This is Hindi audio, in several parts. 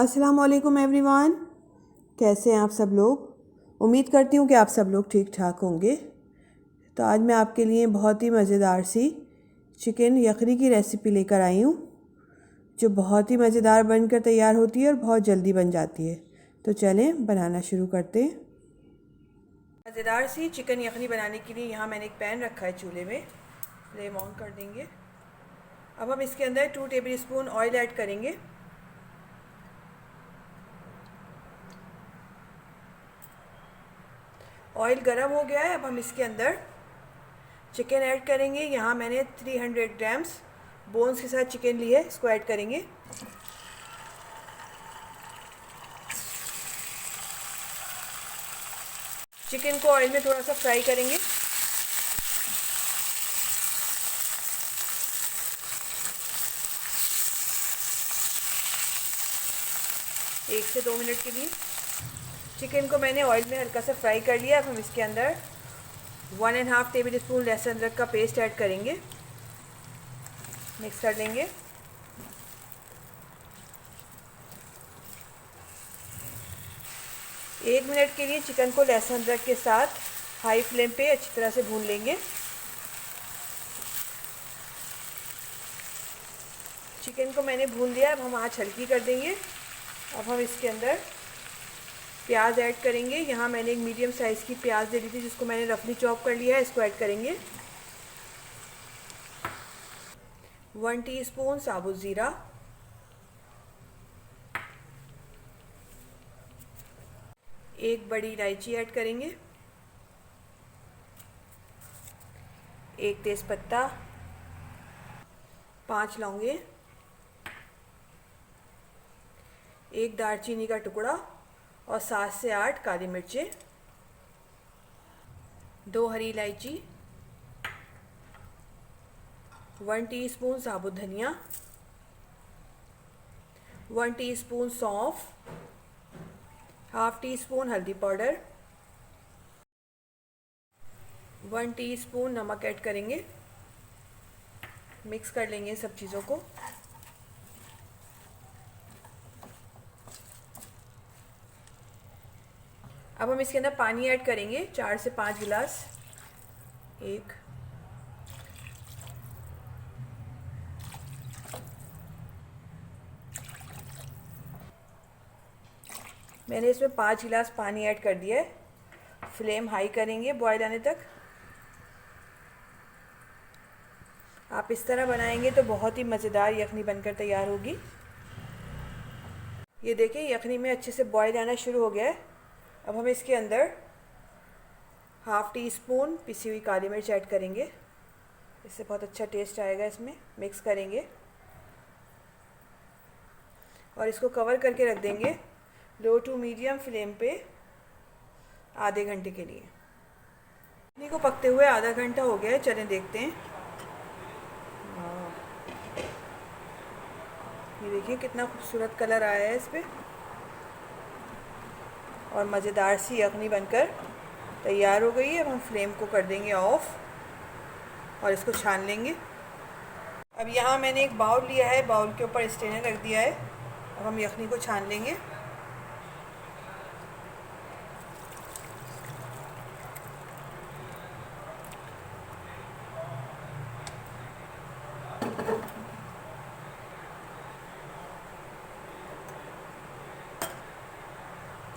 अस्सलाम वालेकुम एवरीवन, कैसे हैं आप सब लोग। उम्मीद करती हूँ कि आप सब लोग ठीक ठाक होंगे। तो आज मैं आपके लिए बहुत ही मज़ेदार सी चिकन यखनी की रेसिपी लेकर आई हूँ, जो बहुत ही मज़ेदार बनकर तैयार होती है और बहुत जल्दी बन जाती है। तो चलें बनाना शुरू करते हैं। मज़ेदार सी चिकन यखनी बनाने के लिए यहाँ मैंने एक पैन रखा है चूल्हे में। फ्लेम ऑन कर देंगे। अब हम इसके अंदर 2 टेबल स्पून ऑयल ऐड करेंगे। ऑयल गर्म हो गया है। अब हम इसके अंदर चिकन ऐड करेंगे। यहाँ मैंने 300 ग्राम्स बोन्स के साथ चिकन ली है, इसको ऐड करेंगे। चिकन को ऑयल में थोड़ा सा फ्राई करेंगे। एक से 2 मिनट के लिए चिकन को मैंने ऑयल में हल्का सा फ्राई कर लिया। अब हम इसके अंदर 1.5 टेबल स्पून लहसुन अदरक का पेस्ट ऐड करेंगे। मिक्स कर लेंगे। एक मिनट के लिए चिकन को लहसुन अदरक के साथ हाई फ्लेम पे अच्छी तरह से भून लेंगे। चिकन को मैंने भून लिया। अब हम आँच हल्की कर देंगे। अब हम इसके अंदर प्याज ऐड करेंगे। यहाँ मैंने एक मीडियम साइज़ की प्याज ले ली थी, जिसको मैंने रफली चॉप कर लिया है, इसको ऐड करेंगे। 1 टीस्पून साबुत ज़ीरा, 1 बड़ी इलायची ऐड करेंगे, 1 तेज़पत्ता, 5 लौंगे, 1 दालचीनी का टुकड़ा और 7 से 8 काली मिर्चें, 2 हरी इलायची, 1 टीस्पून साबुत धनिया, 1 टीस्पून सौंफ, हाफ टी स्पून हल्दी पाउडर, 1 टीस्पून नमक ऐड करेंगे। मिक्स कर लेंगे सब चीज़ों को। अब हम इसके अंदर पानी ऐड करेंगे, 4 से 5 गिलास। 1, मैंने इसमें 5 गिलास पानी ऐड कर दिया है। फ्लेम हाई करेंगे बॉयल आने तक। आप इस तरह बनाएंगे तो बहुत ही मज़ेदार यखनी बनकर तैयार होगी। ये देखिए यखनी में अच्छे से बॉयल आना शुरू हो गया है। अब हम इसके अंदर हाफ टी स्पून पिसी हुई काली मिर्च ऐड करेंगे। इससे बहुत अच्छा टेस्ट आएगा इसमें। मिक्स करेंगे और इसको कवर करके रख देंगे लो टू मीडियम फ्लेम पे आधे घंटे के लिए। यखनी को पकते हुए आधा घंटा हो गया है। चलें देखते हैं। ये देखिए कितना खूबसूरत कलर आया है इस पर और मज़ेदार सी यखनी बनकर तैयार हो गई है। अब हम फ्लेम को कर देंगे ऑफ और इसको छान लेंगे। अब यहाँ मैंने एक बाउल लिया है, बाउल के ऊपर स्ट्रेनर रख दिया है। अब हम यखनी को छान लेंगे।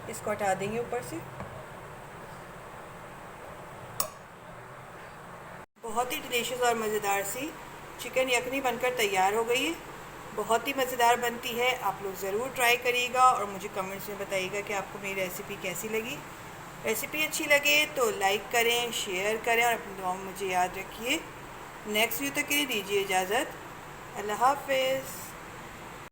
इसको हटा देंगे ऊपर से। बहुत ही डिलीशियस और मज़ेदार सी चिकन यखनी बनकर तैयार हो गई है। बहुत ही मज़ेदार बनती है। आप लोग ज़रूर ट्राई करिएगा और मुझे कमेंट्स में बताइएगा कि आपको मेरी रेसिपी कैसी लगी। रेसिपी अच्छी लगे तो लाइक करें, शेयर करें और अपनी दुआओं में मुझे याद रखिए। नेक्स्ट वीडियो तक के लिए दीजिए इजाज़त। अल्लाह हाफ़िज़।